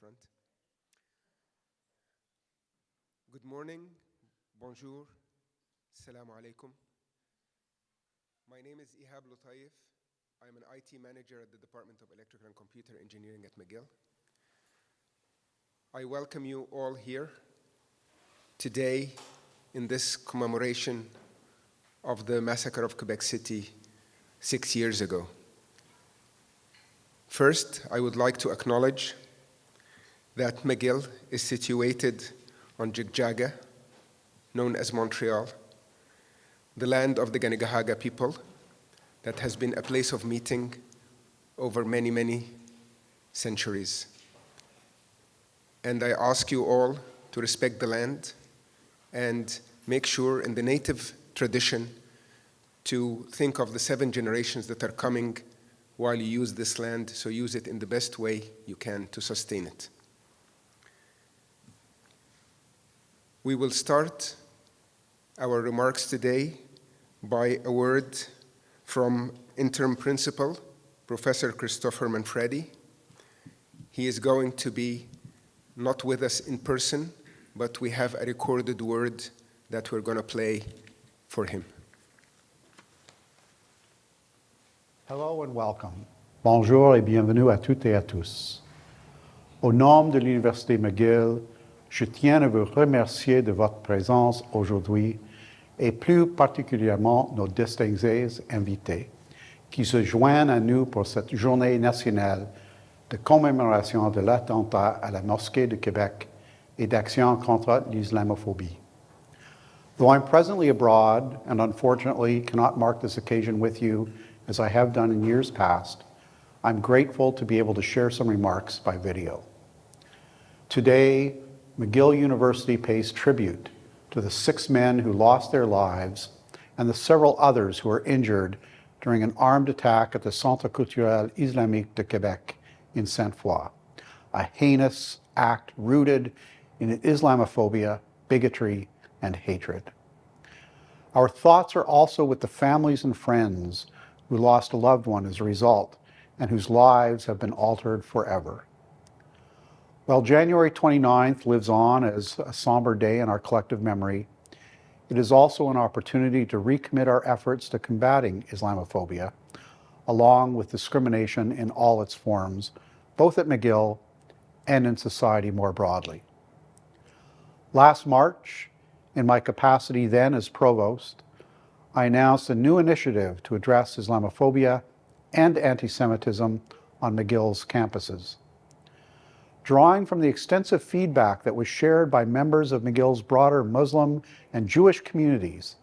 front. Good morning, bonjour, assalamu alaikum. My name is Ihab Lutayef. I'm an IT manager at the Department of Electrical and Computer Engineering at McGill. I welcome you all here today in this commemoration of the massacre of Quebec City 6 years ago. First, I would like to acknowledge that McGill is situated on Jigjaga, known as Montreal, the land of the Kanien'kehá:ka people that has been a place of meeting over many, many centuries. And I ask you all to respect the land and make sure in the native tradition to think of the 7 generations that are coming while you use this land, so use it in the best way you can to sustain it. We will start our remarks today by a word from interim principal, Professor Christopher Manfredi. He is going to be not with us in person, but we have a recorded word that we're going to play for him. Hello and welcome. Bonjour et bienvenue à toutes et à tous. Au nom de l'Université McGill, je tiens à vous remercier de votre présence aujourd'hui et plus particulièrement nos distingués invités qui se joignent à nous pour cette journée nationale de commémoration de l'attentat à la mosquée de Québec et d'action contre l'islamophobie. Though I'm presently abroad and unfortunately cannot mark this occasion with you as I have done in years past, I'm grateful to be able to share some remarks by video. Today, McGill University pays tribute to the 6 men who lost their lives and the several others who were injured during an armed attack at the Centre culturel islamique de Québec in Sainte-Foy, a heinous act rooted in Islamophobia, bigotry, and hatred. Our thoughts are also with the families and friends who lost a loved one as a result and whose lives have been altered forever. While January 29th lives on as a somber day in our collective memory, it is also an opportunity to recommit our efforts to combating Islamophobia, along with discrimination in all its forms, both at McGill and in society more broadly. Last March, in my capacity then as Provost, I announced a new initiative to address Islamophobia and anti-Semitism on McGill's campuses. Drawing from the extensive feedback that was shared by members of McGill's broader Muslim and Jewish communities,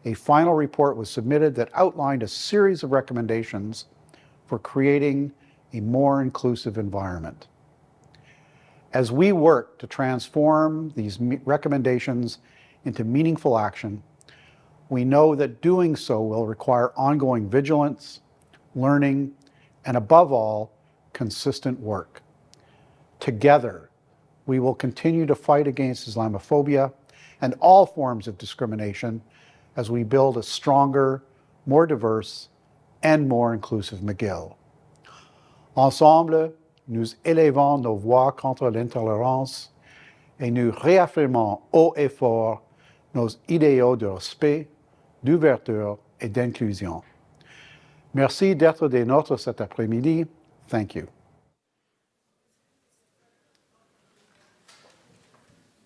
a final report was submitted that outlined a series of recommendations for creating a more inclusive environment. As we work to transform these recommendations into meaningful action, we know that doing so will require ongoing vigilance, learning, and above all, consistent work. Together, we will continue to fight against Islamophobia and all forms of discrimination as we build a stronger, more diverse, and more inclusive McGill. Ensemble, nous élevons nos voix contre l'intolérance et nous réaffirmons haut et fort nos idéaux de respect, d'ouverture et d'inclusion. Merci d'être des nôtres cet après-midi. Thank you.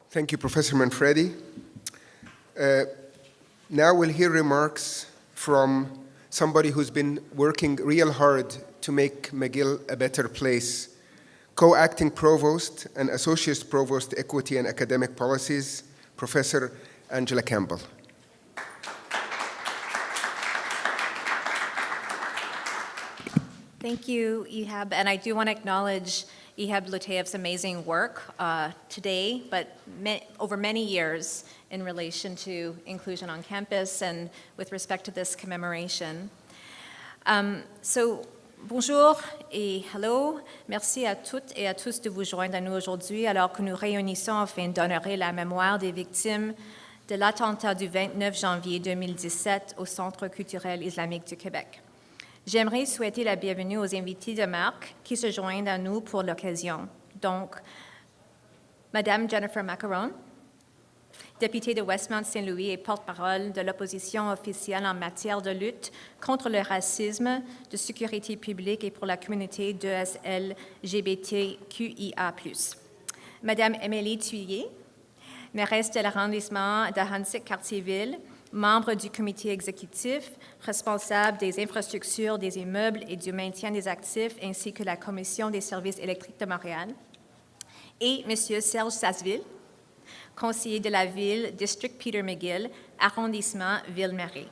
Thank you, Professor Manfredi. Now we'll hear remarks from somebody who's been working real hard to make McGill a better place. Co-acting Provost and Associate Provost Equity and Academic Policies, Professor Angela Campbell. Thank you, Ihab, and I do want to acknowledge Ihab Lutayef's amazing work today, but over many years in relation to inclusion on campus and with respect to this commemoration. Bonjour et hello. Merci à toutes et à tous de vous joindre à nous aujourd'hui alors que nous réunissons afin d'honorer la mémoire des victimes de l'attentat du 29 janvier 2017 au Centre culturel islamique du Québec. J'aimerais souhaiter la bienvenue aux invités de marque qui se joignent à nous pour l'occasion, Donc, Madame Jennifer Macaron, députée de Westmount-Saint-Louis et porte-parole de l'opposition officielle en matière de lutte contre le racisme, de sécurité publique et pour la communauté LGBTQIA+. Madame Émilie Thuillier, mairesse de l'arrondissement de Hansik-Cartierville, membre du comité exécutif, responsable des infrastructures, des immeubles et du maintien des actifs, ainsi que la Commission des services électriques de Montréal, et M. Serge Sasseville, conseiller de la ville, District Peter McGill, arrondissement Ville-Marie.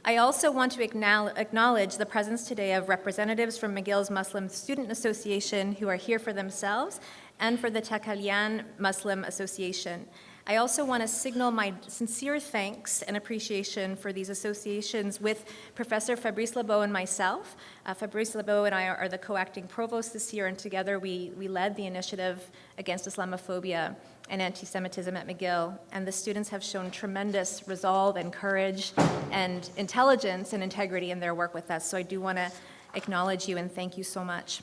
I also want to acknowledge the presence today of representatives from McGill's Muslim Student Association who are here for themselves and for the Thaqalyan Muslim Association. I also want to signal my sincere thanks and appreciation for these associations with Professor Fabrice Lebeau and myself. Fabrice Lebeau and I are the co-acting provost this year, and together we led the initiative against Islamophobia and anti-Semitism at McGill, and the students have shown tremendous resolve and courage and intelligence and integrity in their work with us, so I do want to acknowledge you and thank you so much.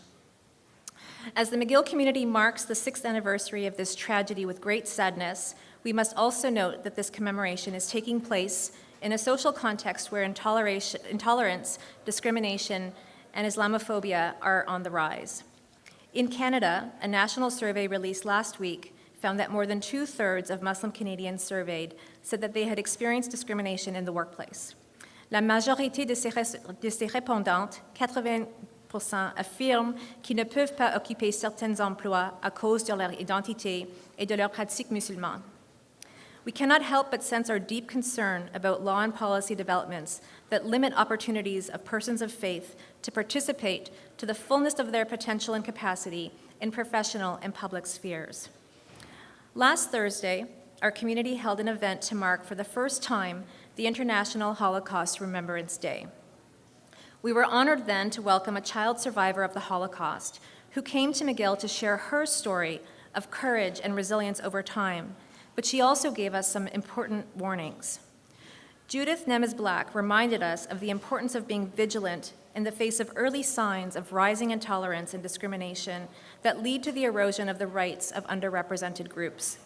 As the McGill community marks the 6th anniversary of this tragedy with great sadness, we must also note that this commemoration is taking place in a social context where intolerance, discrimination, and Islamophobia are on the rise. In Canada, a national survey released last week found that more than 2/3 of Muslim Canadians surveyed said that they had experienced discrimination in the workplace. La majorité de ces répondantes, 80%, affirment qu'ils ne peuvent pas occuper certains emplois à cause de leur identité et de leurs pratiques musulmanes. We cannot help but sense our deep concern about law and policy developments that limit opportunities of persons of faith to participate to the fullness of their potential and capacity in professional and public spheres. Last Thursday, our community held an event to mark for the first time the International Holocaust Remembrance Day. We were honored then to welcome a child survivor of the Holocaust who came to McGill to share her story of courage and resilience over time, but she also gave us some important warnings. Judith Nemes-Black reminded us of the importance of being vigilant in the face of early signs of rising intolerance and discrimination that lead to the erosion of the rights of underrepresented groups.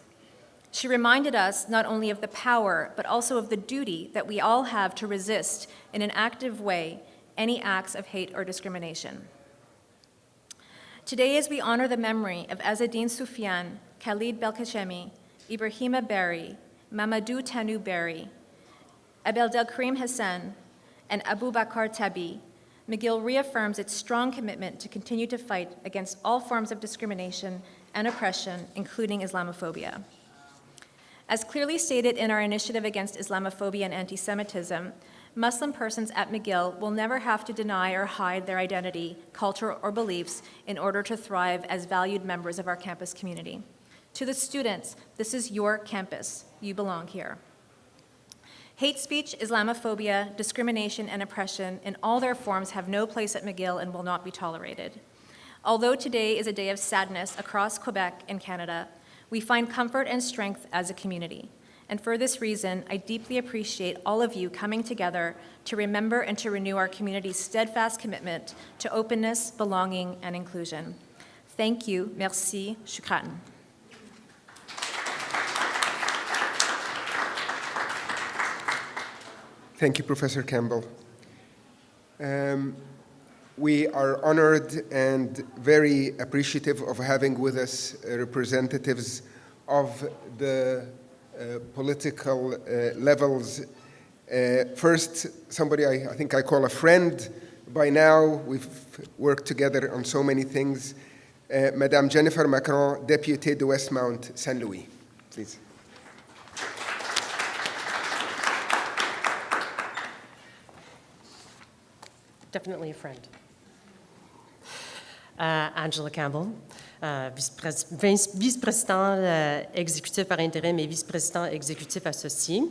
She reminded us not only of the power, but also of the duty that we all have to resist in an active way any acts of hate or discrimination. Today, as we honor the memory of Azadine Soufiane, Khalid Belkacemi, Ibrahima Berry, Mamadou Tanu Berry, Abdelkarim Hassan, and Abu Bakr Tabi, McGill reaffirms its strong commitment to continue to fight against all forms of discrimination and oppression, including Islamophobia. As clearly stated in our initiative against Islamophobia and anti-Semitism, Muslim persons at McGill will never have to deny or hide their identity, culture, or beliefs in order to thrive as valued members of our campus community. To the students, this is your campus. You belong here. Hate speech, Islamophobia, discrimination, and oppression in all their forms have no place at McGill and will not be tolerated. Although today is a day of sadness across Quebec and Canada, we find comfort and strength as a community. And for this reason, I deeply appreciate all of you coming together to remember and to renew our community's steadfast commitment to openness, belonging, and inclusion. Thank you. Merci. Shukran. Thank you, Professor Campbell. We are honored and very appreciative of having with us representatives of the political levels. First, somebody I think I call a friend by now. We've worked together on so many things. Madame Jennifer Macaron, Députée de Westmount Saint-Louis, please. Definitely a friend. Angela Campbell, vice-président exécutif par intérim et vice-président exécutif associé.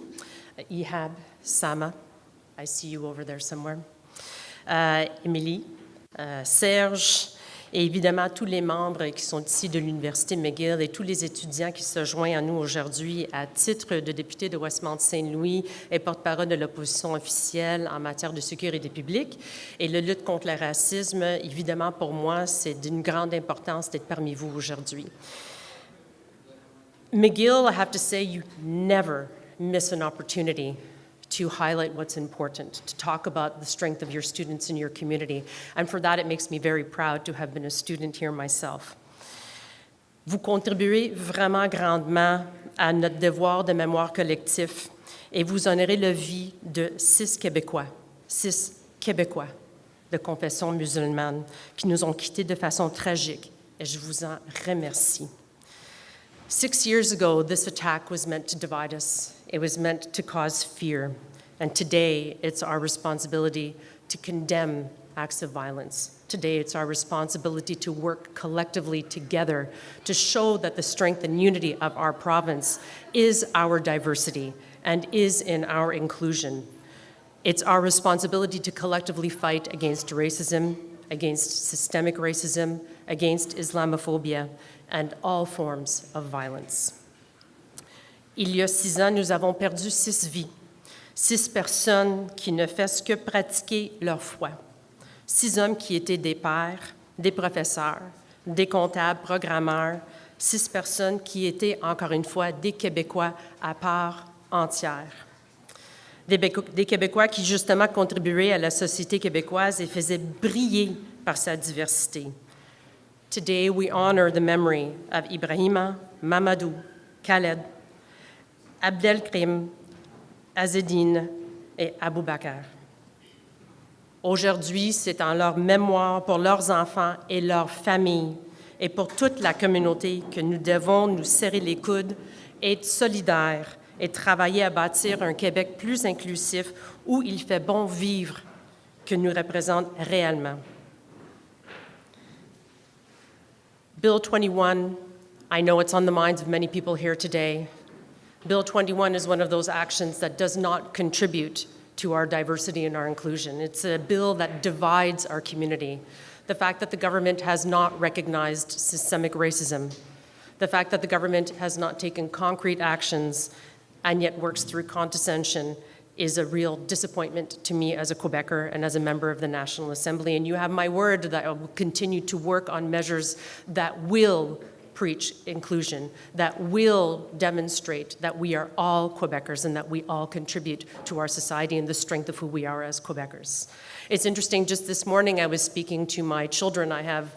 Ihab, Sama, I see you over there somewhere. Émilie, Serge, Et évidemment, tous les membres qui sont ici de l'Université McGill et tous les étudiants qui se joignent à nous aujourd'hui à titre de député de Westmount-Saint-Louis et porte-parole de l'opposition officielle en matière de sécurité publique. Et la lutte contre le racisme, évidemment, pour moi, c'est d'une grande importance d'être parmi vous aujourd'hui. McGill, I have to say, you never miss an opportunity to highlight what's important, to talk about the strength of your students in your community. And for that, it makes me very proud to have been a student here myself. Vous contribuez vraiment grandement à notre devoir de mémoire collectif et vous honorez la vie de 6 Québécois de confession musulmane qui nous ont quittés de façon tragique et je vous en remercie. 6 years ago, this attack was meant to divide us. It was meant to cause fear. And today, it's our responsibility to condemn acts of violence. Today, it's our responsibility to work collectively together to show that the strength and unity of our province is our diversity and is in our inclusion. It's our responsibility to collectively fight against racism, against systemic racism, against Islamophobia, and all forms of violence. Il y a 6 ans, nous avons perdu 6 vies, 6 personnes qui ne faisaient que pratiquer leur foi, 6 hommes qui étaient des pères, des professeurs, des comptables, programmeurs, 6 personnes qui étaient, encore une fois, des Québécois à part entière. Des Québécois qui, justement, contribuaient à la société québécoise et faisaient briller par sa diversité. Today, we honor the memory of Ibrahima, Mamadou, Khaled, Abdelkrim, Azedine et Aboubakar. Aujourd'hui, c'est en leur mémoire pour leurs enfants et leurs familles et pour toute la communauté que nous devons nous serrer les coudes, être solidaires et travailler à bâtir un Québec plus inclusif où il fait bon vivre que nous représente réellement. Bill 21, I know it's on the minds of many people here today. Bill 21 is one of those actions that does not contribute to our diversity and our inclusion. It's a bill that divides our community. The fact that the government has not recognized systemic racism, the fact that the government has not taken concrete actions and yet works through condescension is a real disappointment to me as a Quebecer and as a member of the National Assembly. And you have my word that I will continue to work on measures that will preach inclusion, that will demonstrate that we are all Quebecers and that we all contribute to our society and the strength of who we are as Quebecers. It's interesting, just this morning I was speaking to my children. I have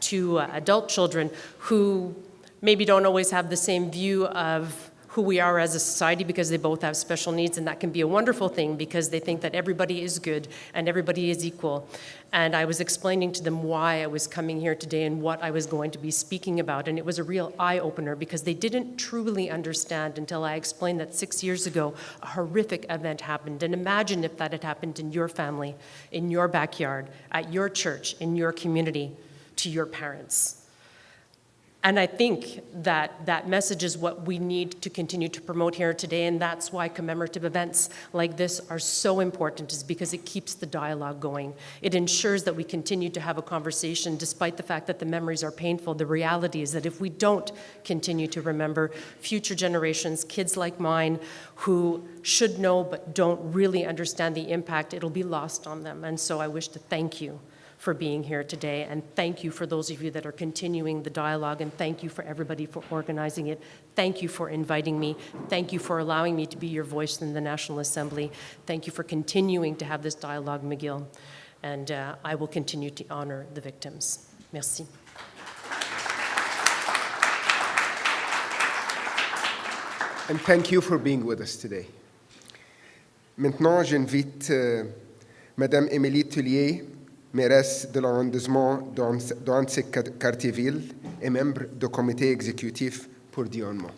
2 adult children who maybe don't always have the same view of who we are as a society because they both have special needs, and that can be a wonderful thing because they think that everybody is good and everybody is equal. And I was explaining to them why I was coming here today and what I was going to be speaking about, and it was a real eye-opener because they didn't truly understand until I explained that 6 years ago a horrific event happened. And imagine if that had happened in your family, in your backyard, at your church, in your community, to your parents. And I think that that message is what we need to continue to promote here today, and that's why commemorative events like this are so important, is because it keeps the dialogue going. It ensures that we continue to have a conversation despite the fact that the memories are painful. The reality is that if we don't continue to remember, future generations, kids like mine, who should know but don't really understand the impact, it'll be lost on them. And so I wish to thank you for being here today, and thank you for those of you that are continuing the dialogue, and thank you for everybody for organizing it. Thank you for inviting me. Thank you for allowing me to be your voice in the National Assembly. Thank you for continuing to have this dialogue, McGill, and I will continue to honor the victims. Merci. And thank you for being with us today. Maintenant, j'invite Madame Émilie Tullier, mairesse de l'arrondissement d'Annecy-Cartierville et membre du comité exécutif pour Dionnement.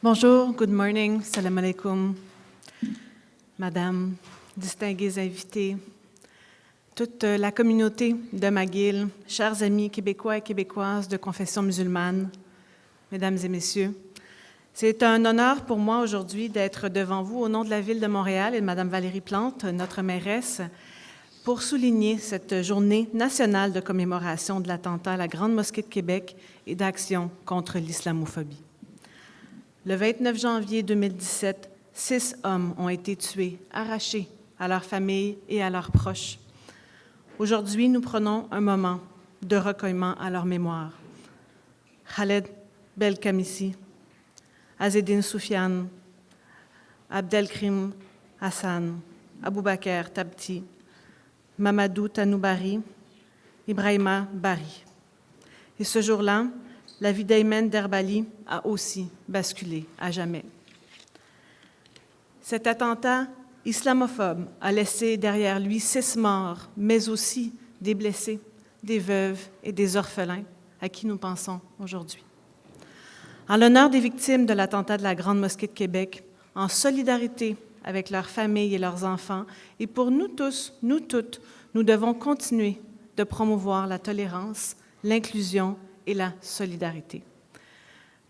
Bonjour, good morning, salam alaikum, Madame, distingués invités, toute la communauté de McGill, chers amis québécois et québécoises de confession musulmane, Mesdames et Messieurs, C'est un honneur pour moi aujourd'hui d'être devant vous au nom de la Ville de Montréal et de Mme Valérie Plante, notre mairesse, pour souligner cette journée nationale de commémoration de l'attentat à la Grande Mosquée de Québec et d'action contre l'islamophobie. Le 29 janvier 2017, 6 hommes ont été tués, arrachés à leurs familles et à leurs proches. Aujourd'hui, nous prenons un moment de recueillement à leur mémoire. Khaled Belkamissi, Azzedine Soufiane, Abdelkrim Hassan, Aboubakar Tabti, Mamadou Tanoubari, Ibrahima Bari. Et ce jour-là, la vie d'Aymen Derbali a aussi basculé à jamais. Cet attentat islamophobe a laissé derrière lui 6 morts, mais aussi des blessés, des veuves et des orphelins à qui nous pensons aujourd'hui. En l'honneur des victimes de l'attentat de la Grande Mosquée de Québec, en solidarité avec leurs familles et leurs enfants, et pour nous tous, nous toutes, nous devons continuer de promouvoir la tolérance, l'inclusion et la solidarité.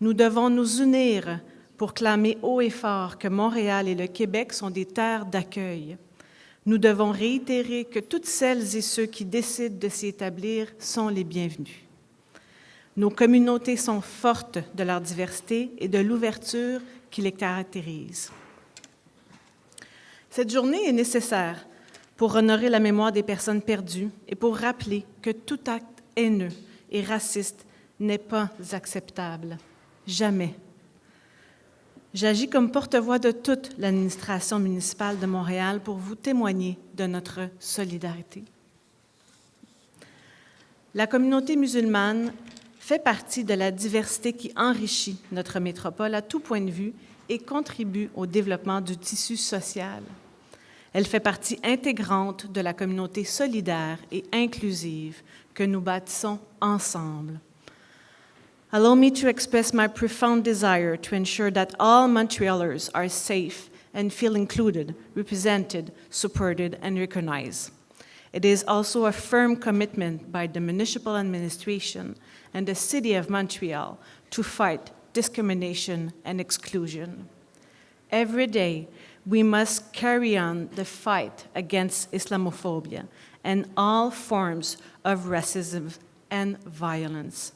Nous devons nous unir pour clamer haut et fort que Montréal et le Québec sont des terres d'accueil. Nous devons réitérer que toutes celles et ceux qui décident de s'y établir sont les bienvenus. Nos communautés sont fortes de leur diversité et de l'ouverture qui les caractérise. Cette journée est nécessaire pour honorer la mémoire des personnes perdues et pour rappeler que tout acte haineux et raciste n'est pas acceptable. Jamais. J'agis comme porte-voix de toute l'administration municipale de Montréal pour vous témoigner de notre solidarité. La communauté musulmane fait partie de la diversité qui enrichit notre métropole à tout point de vue et contribue au développement du tissu social. Elle fait partie intégrante de la communauté solidaire et inclusive que nous bâtissons ensemble. Allow me to express my profound desire to ensure that all Montrealers are safe and feel included, represented, supported, and recognized. It is also a firm commitment by the municipal administration and the City of Montreal to fight discrimination and exclusion. Every day, we must carry on the fight against Islamophobia and all forms of racism and violence.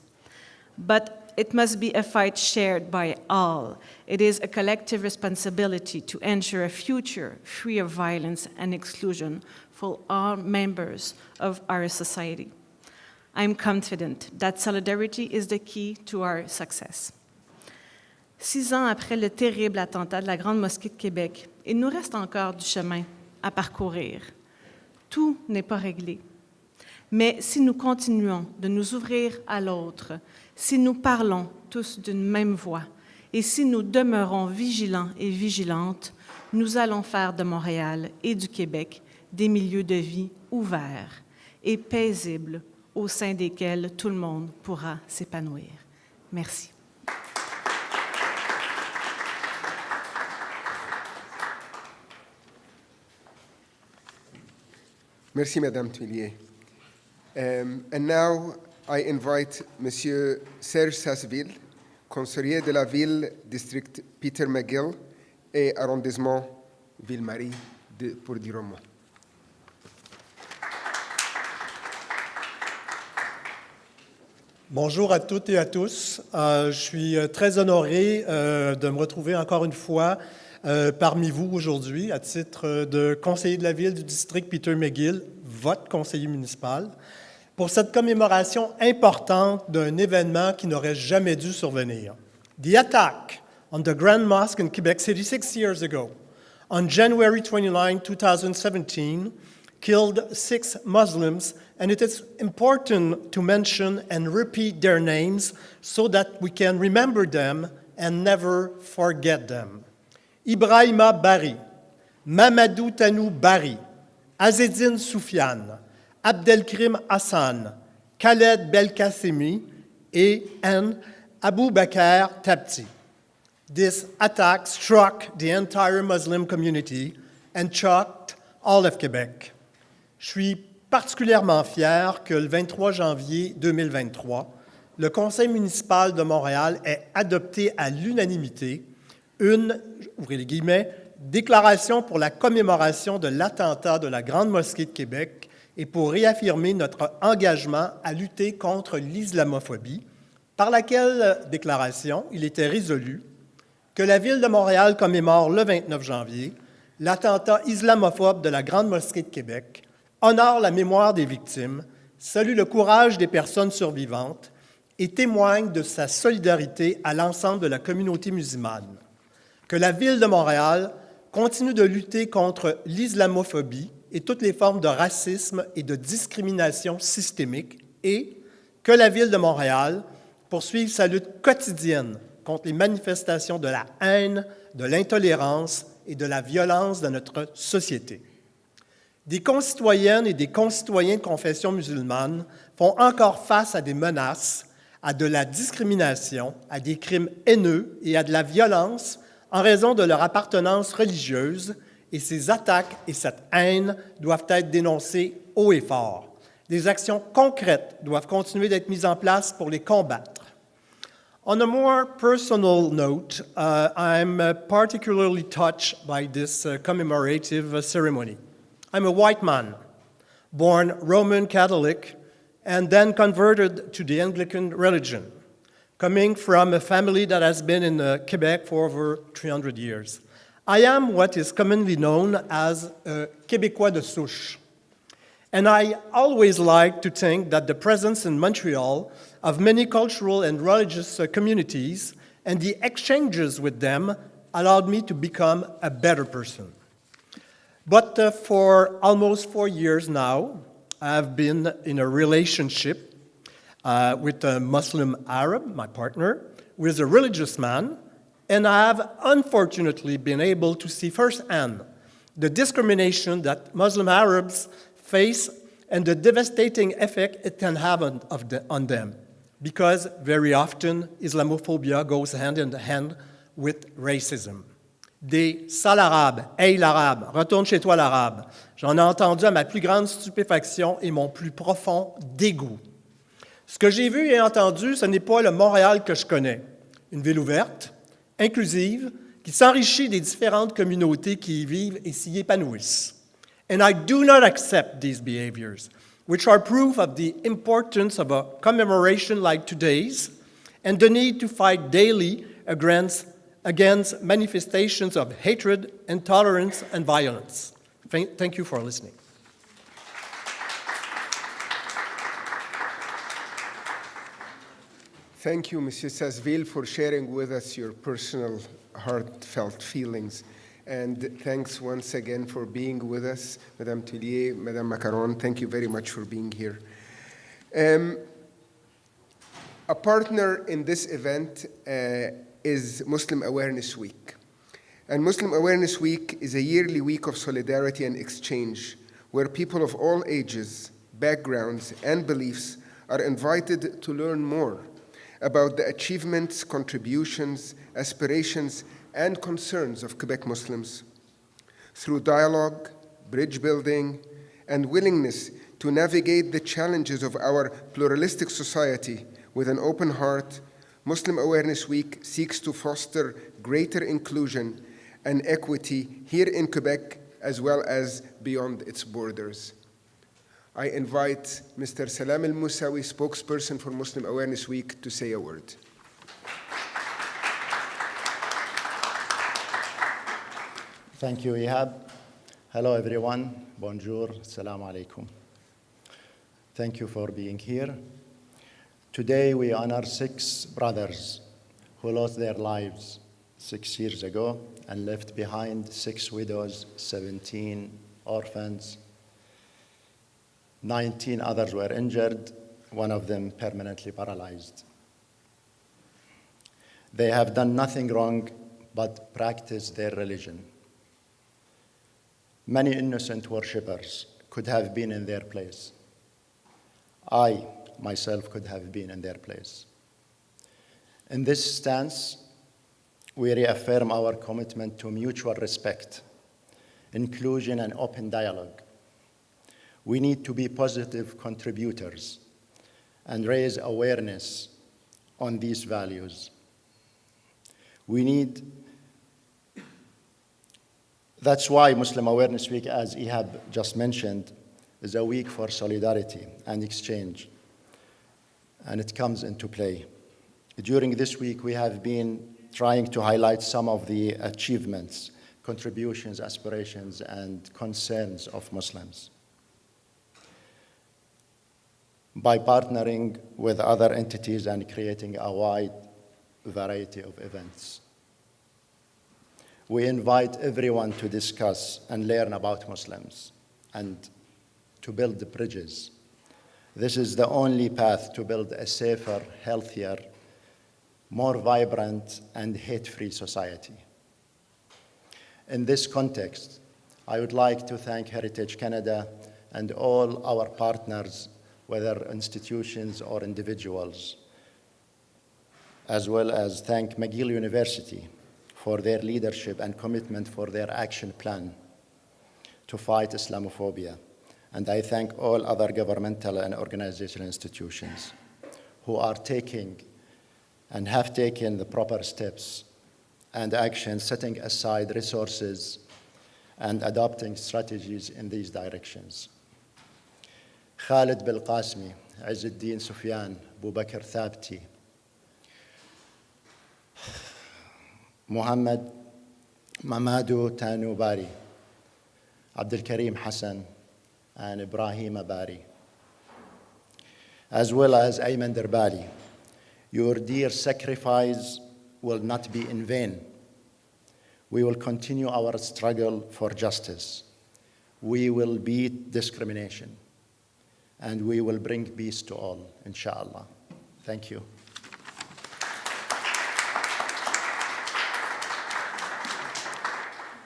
But it must be a fight shared by all. It is a collective responsibility to ensure a future free of violence and exclusion for all members of our society. I'm confident that solidarity is the key to our success. 6 ans après le terrible attentat de la Grande Mosquée de Québec, il nous reste encore du chemin à parcourir. Tout n'est pas réglé. Mais si nous continuons de nous ouvrir à l'autre, si nous parlons tous d'une même voix et si nous demeurons vigilants et vigilantes, nous allons faire de Montréal et du Québec des milieux de vie ouverts et paisibles au sein desquels tout le monde pourra s'épanouir. Merci. Merci, Madame Tuillier. And now I invite Monsieur Serge Sasseville, conseiller de la ville, district Peter McGill et arrondissement Ville-Marie, pour dire un mot. Bonjour à toutes et à tous. Je suis très honoré de me retrouver encore une fois parmi vous aujourd'hui à titre de conseiller de la ville du district Peter McGill, votre conseiller municipal, pour cette commémoration importante d'un événement qui n'aurait jamais dû survenir. The attack on the Grand Mosque in Quebec City 6 years ago, on January 29, 2017, killed 6 Muslims, and it is important to mention and repeat their names so that we can remember them and never forget them. Ibrahima Bari, Mamadou Tanoubari, Azzedine Soufiane, Abdelkrim Hassan, Khaled Belkacemi, and Aboubakar Tabti. This attack struck the entire Muslim community and shocked all of Quebec. Je suis particulièrement fier que le 23 janvier 2023, le Conseil municipal de Montréal ait adopté à l'unanimité une, ouvrez les guillemets, déclaration pour la commémoration de l'attentat de la Grande Mosquée de Québec et pour réaffirmer notre engagement à lutter contre l'islamophobie, par laquelle déclaration il était résolu que la Ville de Montréal commémore le 29 janvier l'attentat islamophobe de la Grande Mosquée de Québec, honore la mémoire des victimes, salue le courage des personnes survivantes et témoigne de sa solidarité à l'ensemble de la communauté musulmane. Que la Ville de Montréal continue de lutter contre l'islamophobie et toutes les formes de racisme et de discrimination systémique et que la Ville de Montréal poursuive sa lutte quotidienne contre les manifestations de la haine, de l'intolérance et de la violence dans notre société. Des concitoyennes et des concitoyens de confession musulmane font encore face à des menaces, à de la discrimination, à des crimes haineux et à de la violence en raison de leur appartenance religieuse, et ces attaques et cette haine doivent être dénoncées haut et fort. Des actions concrètes doivent continuer d'être mises en place pour les combattre. On a more personal note, I'm particularly touched by this commemorative ceremony. I'm a white man, born Roman Catholic, and then converted to the Anglican religion, coming from a family that has been in Quebec for over 300 years. I am what is commonly known as a Québécois de souche. And I always like to think that the presence in Montreal of many cultural and religious communities and the exchanges with them allowed me to become a better person. But for almost 4 years now, I've been in a relationship with a Muslim Arab, my partner, who is a religious man, and I have unfortunately been able to see firsthand the discrimination that Muslim Arabs face and the devastating effect it can have on them, because very often Islamophobia goes hand in hand with racism. Des sales arabes, hey l'arabe, retourne chez toi l'arabe. J'en ai entendu à ma plus grande stupéfaction et mon plus profond dégoût. Ce que j'ai vu et entendu, ce n'est pas le Montréal que je connais. Une ville ouverte, inclusive, qui s'enrichit des différentes communautés qui y vivent et s'y épanouissent. And I do not accept these behaviors, which are proof of the importance of a commemoration like today's and the need to fight daily against manifestations of hatred, intolerance, and violence. Thank you for listening. Thank you, Monsieur Sasseville, for sharing with us your personal, heartfelt feelings. And thanks once again for being with us, Madame Tullier, Madame Macaron. Thank you very much for being here. A partner in this event is Muslim Awareness Week. And Muslim Awareness Week is a yearly week of solidarity and exchange where people of all ages, backgrounds, and beliefs are invited to learn more about the achievements, contributions, aspirations, and concerns of Quebec Muslims. Through dialogue, bridge building, and willingness to navigate the challenges of our pluralistic society with an open heart, Muslim Awareness Week seeks to foster greater inclusion and equity here in Quebec as well as beyond its borders. I invite Mr. Salam Al-Moussawi, spokesperson for Muslim Awareness Week, to say a word. Thank you, Ihab. Hello, everyone. Bonjour. Assalamu alaikum. Thank you for being here. Today, we honor 6 brothers who lost their lives 6 years ago and left behind 6 widows, 17 orphans, 19 others were injured, one of them permanently paralyzed. They have done nothing wrong but practice their religion. Many innocent worshippers could have been in their place. I, myself, could have been in their place. In this stance, we reaffirm our commitment to mutual respect, inclusion, and open dialogue. We need to be positive contributors and raise awareness on these values. That's why Muslim Awareness Week, as Ihab just mentioned, is a week for solidarity and exchange, and it comes into play. During this week, we have been trying to highlight some of the achievements, contributions, aspirations, and concerns of Muslims by partnering with other entities and creating a wide variety of events. We invite everyone to discuss and learn about Muslims and to build the bridges. This is the only path to build a safer, healthier, more vibrant, and hate-free society. In this context, I would like to thank Heritage Canada and all our partners, whether institutions or individuals, as well as thank McGill University for their leadership and commitment for their action plan to fight Islamophobia. And I thank all other governmental and organizational institutions who are taking and have taken the proper steps and actions, setting aside resources and adopting strategies in these directions. Khalid Belqasmi, Izzuddin Sufyan, Bubakar Thabti, Muhammad Mamadou Tanu Bari, Abdul Karim Hassan, and Ibrahim Bari, as well as Ayman Derbali. Your dear sacrifice will not be in vain. We will continue our struggle for justice. We will beat discrimination, and we will bring peace to all, inshallah. Thank you.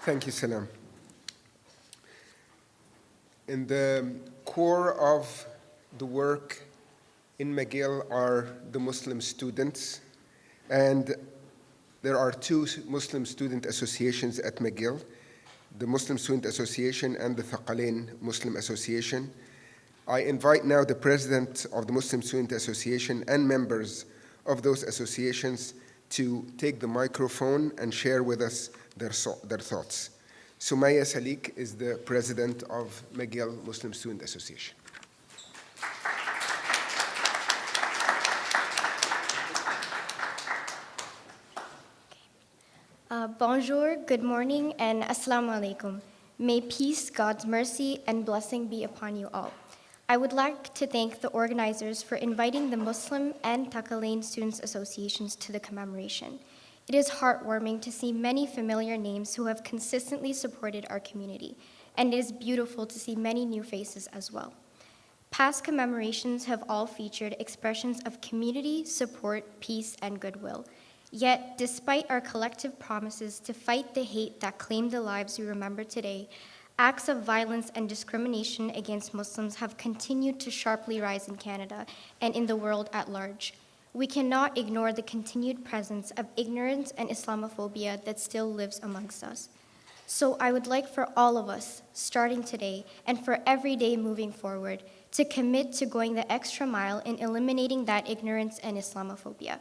Thank you, Salam. In the core of the work in McGill are the Muslim students, and there are two Muslim student associations at McGill, the Muslim Student Association and the Thaqalyan Muslim Association. I invite now the president of the Muslim Student Association and members of those associations to take the microphone and share with us their thoughts. Sumaya Salik is the president of McGill Muslim Student Association. Bonjour, good morning, and assalamu alaikum. May peace, God's mercy, and blessing be upon you all. I would like to thank the organizers for inviting the Muslim and Thaqalyan Students Associations to the commemoration. It is heartwarming to see many familiar names who have consistently supported our community, and it is beautiful to see many new faces as well. Past commemorations have all featured expressions of community, support, peace, and goodwill. Yet, despite our collective promises to fight the hate that claimed the lives we remember today, acts of violence and discrimination against Muslims have continued to sharply rise in Canada and in the world at large. We cannot ignore the continued presence of ignorance and Islamophobia that still lives amongst us. So I would like for all of us, starting today and for every day moving forward, to commit to going the extra mile in eliminating that ignorance and Islamophobia.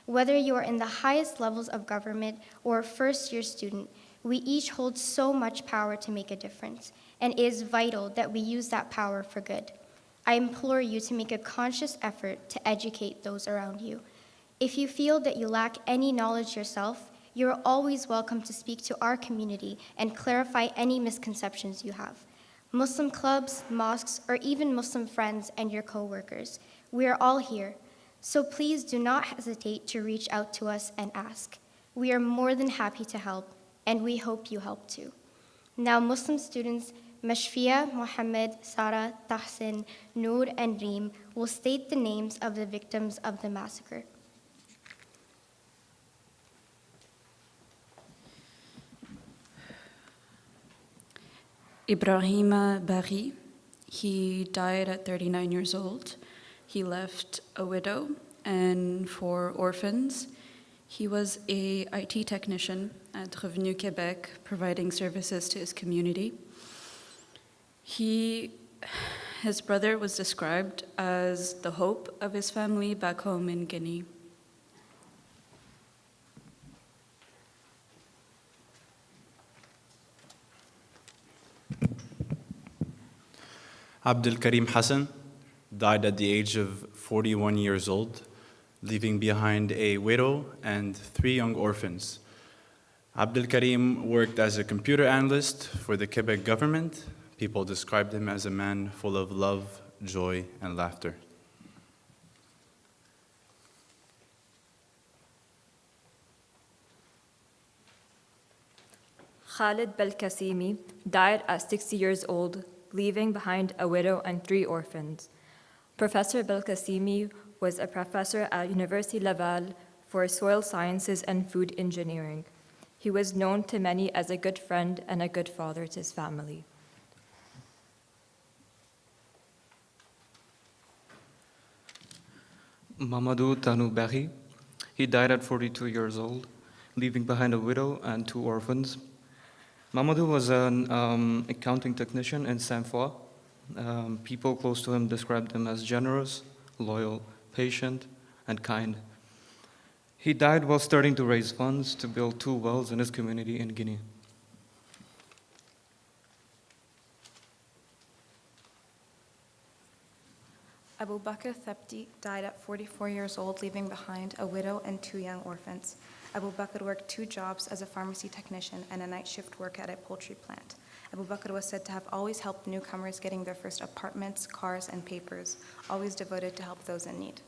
Whether you are in the highest levels of government or a first-year student, we each hold so much power to make a difference, and it is vital that we use that power for good. I implore you to make a conscious effort to educate those around you. If you feel that you lack any knowledge yourself, you are always welcome to speak to our community and clarify any misconceptions you have. Muslim clubs, mosques, or even Muslim friends and your co-workers, we are all here. So please do not hesitate to reach out to us and ask. We are more than happy to help, and we hope you help too. Now, Muslim students Mashfia, Mohammed, Sarah, Tahsin, Noor, and Reem will state the names of the victims of the massacre. Ibrahima Bari, he died at 39 years old. He left a widow and 4 orphans. He was an IT technician at Revenu Québec, providing services to his community. His brother was described as the hope of his family back home in Guinea. Abdul Karim Hassan died at the age of 41 years old, leaving behind a widow and 3 young orphans. Abdul Karim worked as a computer analyst for the Quebec government. People described him as a man full of love, joy, and laughter. Khalid Belkacemi died at 60 years old, leaving behind a widow and 3 orphans. Professor Belkacemi was a professor at University Laval for soil sciences and food engineering. He was known to many as a good friend and a good father to his family. Mamadou Tanou Barry. He died at 42 years old, leaving behind a widow and 2 orphans. Mamadou was an accounting technician in Sainte-Foy. People close to him described him as generous, loyal, patient, and kind. He died while starting to raise funds to build 2 wells in his community in Guinea. Abu Bakr Thepti died at 44 years old, leaving behind a widow and 2 young orphans. Abu Bakr worked 2 jobs as a pharmacy technician and a night shift work at a poultry plant. Abu Bakr was said to have always helped newcomers getting their first apartments, cars, and papers, always devoted to help those in need.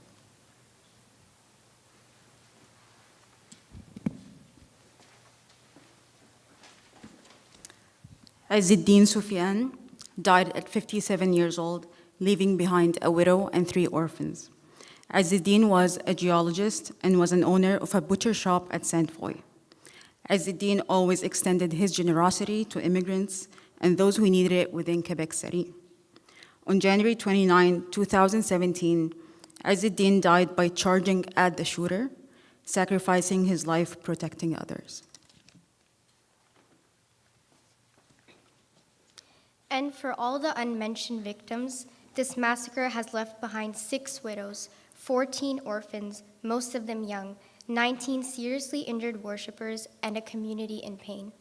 Izzeddin Sufyan died at 57 years old, leaving behind a widow and 3 orphans. Izzeddin was a geologist and was an owner of a butcher shop at Sainte-Foy. Izzeddin always extended his generosity to immigrants and those who needed it within Quebec City. On January 29, 2017, Izzeddin died by charging at the shooter, sacrificing his life protecting others. And for all the unmentioned victims, this massacre has left behind 6 widows, 14 orphans, most of them young, 19 seriously injured worshipers, and a community in pain.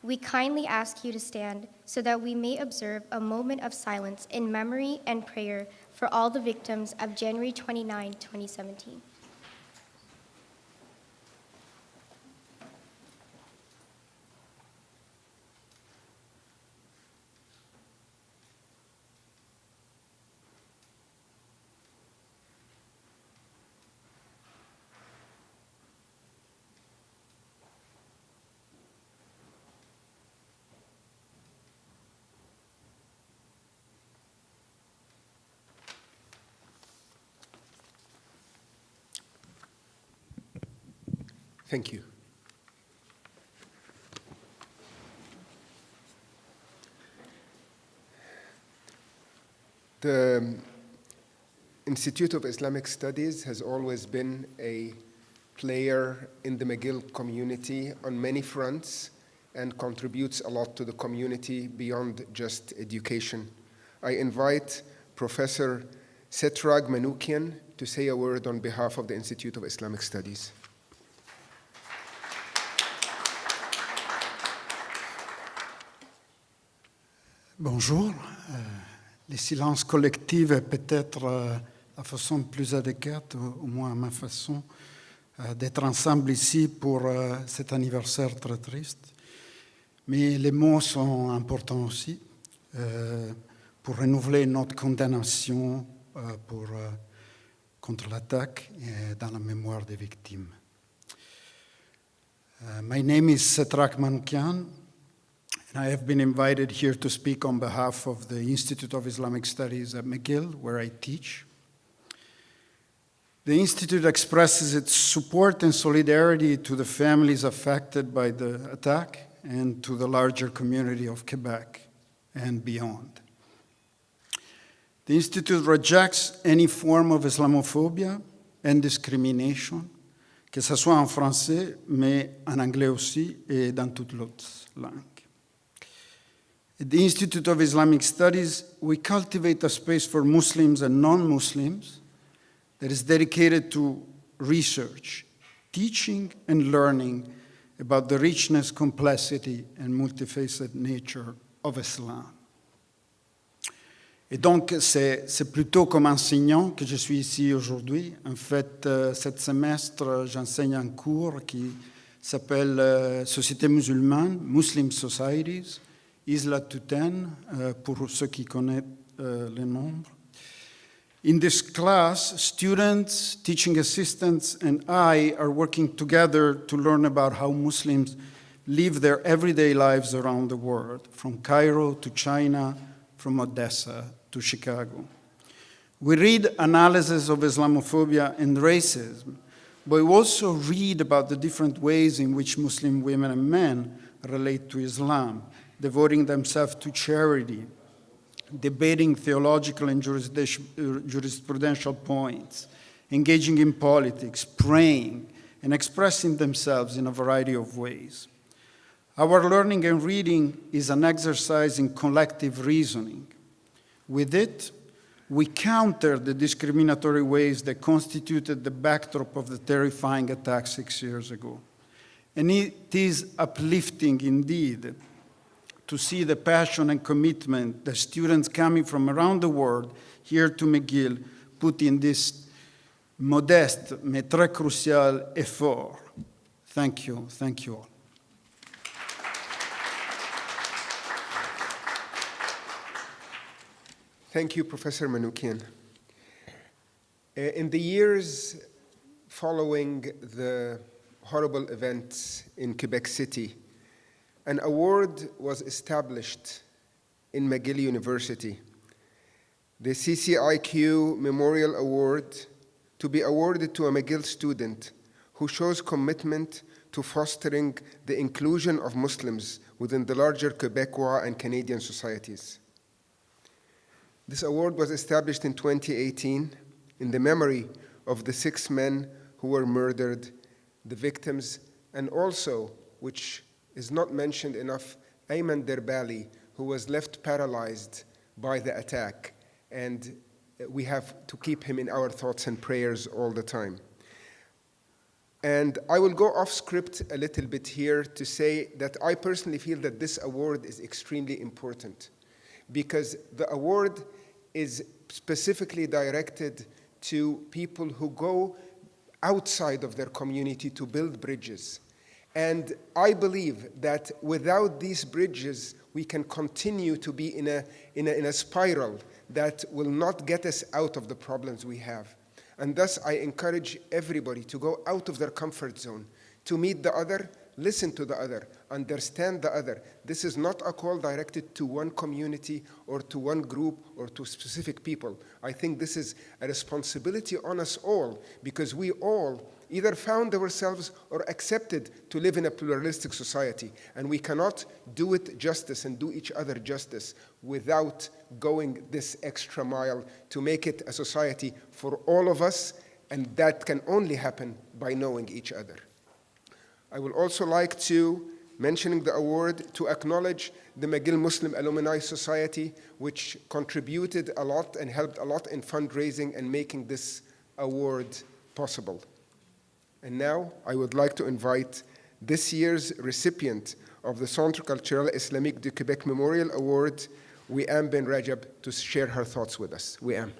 We kindly ask you to stand so that we may observe a moment of silence in memory and prayer for all the victims of January 29, 2017. Thank you. The Institute of Islamic Studies has always been a player in the McGill community on many fronts and contributes a lot to the community beyond just education. I invite Professor Setrag Manoukian to say a word on behalf of the Institute of Islamic Studies. Bonjour. Les silences collectifs est peut-être la façon plus adéquate, au moins ma façon, d'être ensemble ici pour cet anniversaire très triste. Mais les mots sont importants aussi pour renouveler notre condamnation contre l'attaque et dans la mémoire des victimes. My name is Setrak Manoukian. And I have been invited here to speak on behalf of the Institute of Islamic Studies at McGill, where I teach. The Institute expresses its support and solidarity to the families affected by the attack and to the larger community of Quebec and beyond. The Institute rejects any form of Islamophobia and discrimination, que ce soit en français, mais en anglais aussi, et dans toutes les autres langues. At the Institute of Islamic Studies, we cultivate a space for Muslims and non-Muslims that is dedicated to research, teaching, and learning about the richness, complexity, and multifaceted nature of Islam. Et donc, c'est plutôt comme enseignant que je suis ici aujourd'hui. En fait, cet semestre, j'enseigne un cours qui s'appelle Société musulmane, Muslim Societies, Isla Tutin, pour ceux qui connaissent les nombres. In this class, students, teaching assistants, and I are working together to learn about how Muslims live their everyday lives around the world, from Cairo to China, from Odessa to Chicago. We read analysis of Islamophobia and racism, but we also read about the different ways in which Muslim women and men relate to Islam, devoting themselves to charity, debating theological and jurisprudential points, engaging in politics, praying, and expressing themselves in a variety of ways. Our learning and reading is an exercise in collective reasoning. With it, we counter the discriminatory ways that constituted the backdrop of the terrifying attack 6 years ago. And it is uplifting indeed to see the passion and commitment that students coming from around the world here to McGill put in this modeste mais très crucial effort. Thank you all. Thank you, Professor Manoukian. In the years following the horrible events in Quebec City, an award was established in McGill University, the CCIQ Memorial Award, to be awarded to a McGill student who shows commitment to fostering the inclusion of Muslims within the larger Quebecois and Canadian societies. This award was established in 2018 in the memory of the 6 men who were murdered, the victims, and also, which is not mentioned enough, Ayman Derbali, who was left paralyzed by the attack, and we have to keep him in our thoughts and prayers all the time. And I will go off script a little bit here to say that I personally feel that this award is extremely important, because the award is specifically directed to people who go outside of their community to build bridges. And I believe that without these bridges, we can continue to be in a spiral that will not get us out of the problems we have. And thus, I encourage everybody to go out of their comfort zone, to meet the other, listen to the other, understand the other. This is not a call directed to one community or to one group or to specific people. I think this is a responsibility on us all, because we all either found ourselves or accepted to live in a pluralistic society, and we cannot do it justice and do each other justice without going this extra mile to make it a society for all of us, and that can only happen by knowing each other. I would also like to, mentioning the award, to acknowledge the McGill Muslim Alumni Society, which contributed a lot and helped a lot in fundraising and making this award possible. And now I would like to invite this year's recipient of the Centre Culturel Islamique du Québec Memorial Award, Wiam Ben Rajab, to share her thoughts with us. Wiam.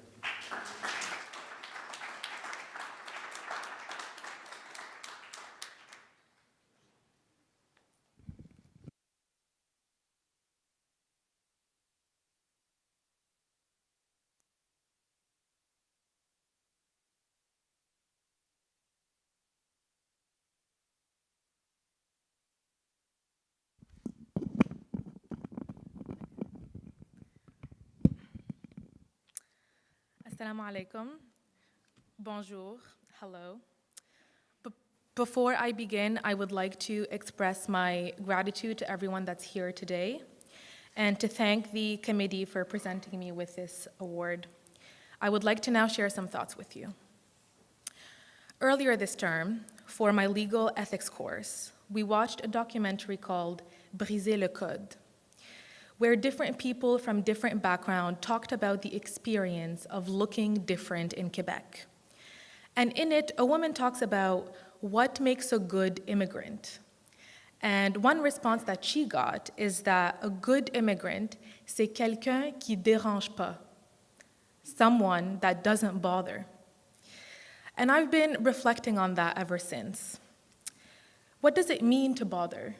Assalamu alaikum. Bonjour. Hello. Before I begin, I would like to express my gratitude to everyone that's here today and to thank the committee for presenting me with this award. I would like to now share some thoughts with you. Earlier this term, for my legal ethics course, we watched a documentary called Briser le Code, where different people from different backgrounds talked about the experience of looking different in Quebec. And in it, a woman talks about what makes a good immigrant. And one response that she got is that a good immigrant, c'est quelqu'un qui dérange pas, someone that doesn't bother. And I've been reflecting on that ever since. What does it mean to bother?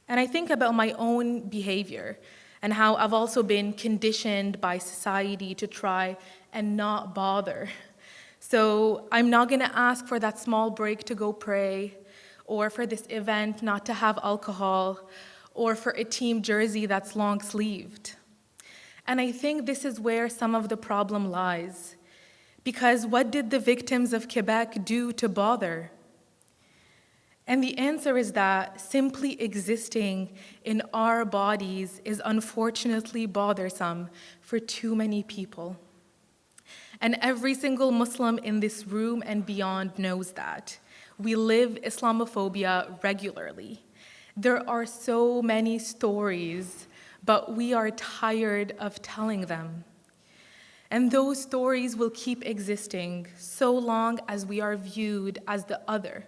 And I think about my own behavior and how I've also been conditioned by society to try and not bother. So I'm not gonna ask for that small break to go pray, or for this event not to have alcohol, or for a team jersey that's long-sleeved. And I think this is where some of the problem lies. Because what did the victims of Quebec do to bother? And the answer is that simply existing in our bodies is unfortunately bothersome for too many people. And every single Muslim in this room and beyond knows that. We live Islamophobia regularly. There are so many stories, but we are tired of telling them. And those stories will keep existing so long as we are viewed as the other.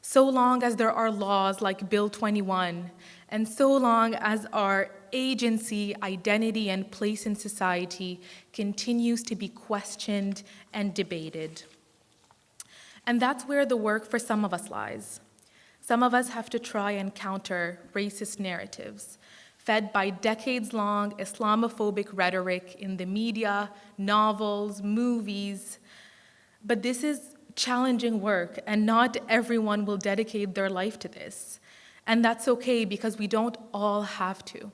So long as there are laws like Bill 21, and so long as our agency, identity, and place in society continues to be questioned and debated. And that's where the work for some of us lies. Some of us have to try and counter racist narratives fed by decades-long Islamophobic rhetoric in the media, novels, movies. But this is challenging work, and not everyone will dedicate their life to this. And that's okay, because we don't all have to.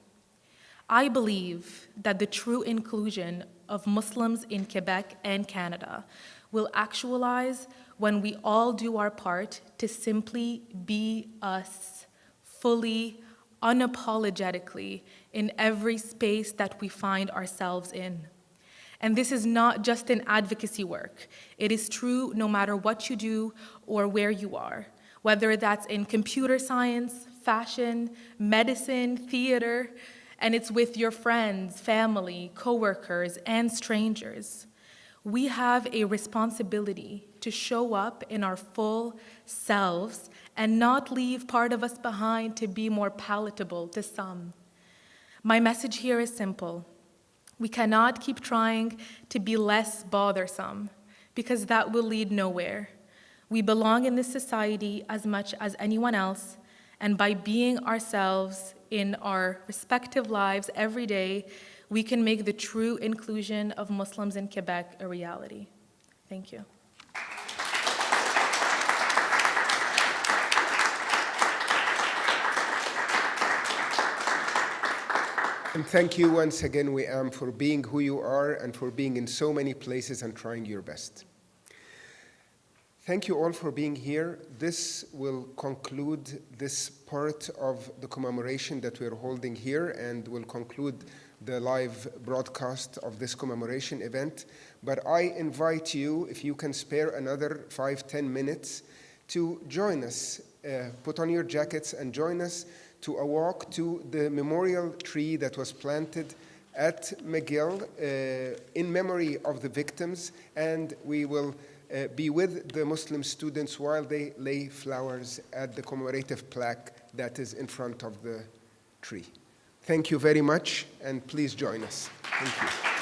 I believe that the true inclusion of Muslims in Quebec and Canada will actualize when we all do our part to simply be us, fully, unapologetically, in every space that we find ourselves in. And this is not just an advocacy work. It is true no matter what you do or where you are, whether that's in computer science, fashion, medicine, theater, and it's with your friends, family, coworkers, and strangers. We have a responsibility to show up in our full selves and not leave part of us behind to be more palatable to some. My message here is simple. We cannot keep trying to be less bothersome, because that will lead nowhere. We belong in this society as much as anyone else, and by being ourselves in our respective lives every day, we can make the true inclusion of Muslims in Quebec a reality. Thank you. And thank you once again, Wiam, for being who you are and for being in so many places and trying your best. Thank you all for being here. This will conclude this part of the commemoration that we're holding here, and will conclude the live broadcast of this commemoration event. But I invite you, if you can spare another 5-10 minutes, to join us. Put on your jackets and join us to a walk to the memorial tree that was planted at McGill in memory of the victims, and we will be with the Muslim students while they lay flowers at the commemorative plaque that is in front of the tree. Thank you very much, and please join us. Thank you.